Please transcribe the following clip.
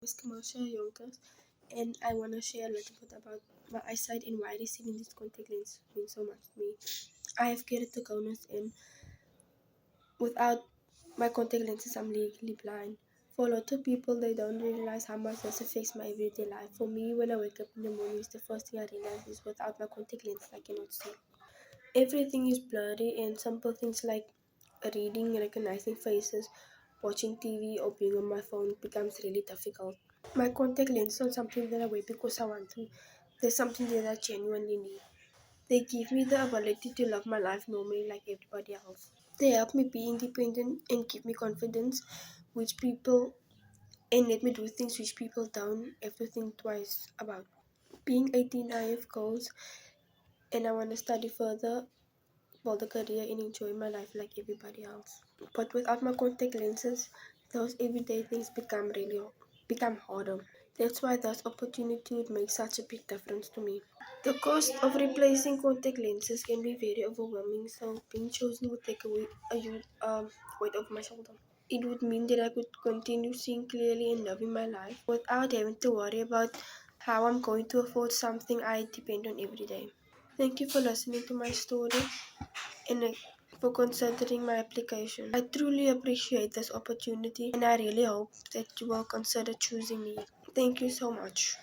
Miss Kamasha Yonkers, and I want to share a little bit about my eyesight and why receiving these contact lenses means so much to me. I have keratoconus, and without my contact lenses, I'm legally blind. For a lot of people, they don't realize how much this affects my everyday life. For me, when I wake up in the morning, the first thing I realize is without my contact lenses, I cannot see. Everything is blurry, and simple things like reading, recognizing faces, watching TV, or being on my phone becomes really difficult. My contact lenses are something that I wear because I want to. There's something that I genuinely need. They give me the ability to live my life normally like everybody else. They help me be independent and give me confidence, which people and let me do things which people don't have to think twice about. Being 18, I have goals and I want to study further, build a career, and enjoy my life like everybody else. But without my contact lenses, those everyday things become harder. That's why this opportunity would make such a big difference to me. The cost of replacing contact lenses can be very overwhelming, so being chosen would take away a huge weight off my shoulder. It would mean that I could continue seeing clearly and living my life without having to worry about how I'm going to afford something I depend on every day. Thank you for listening to my story and for considering my application. I truly appreciate this opportunity and I really hope that you will consider choosing me. Thank you so much.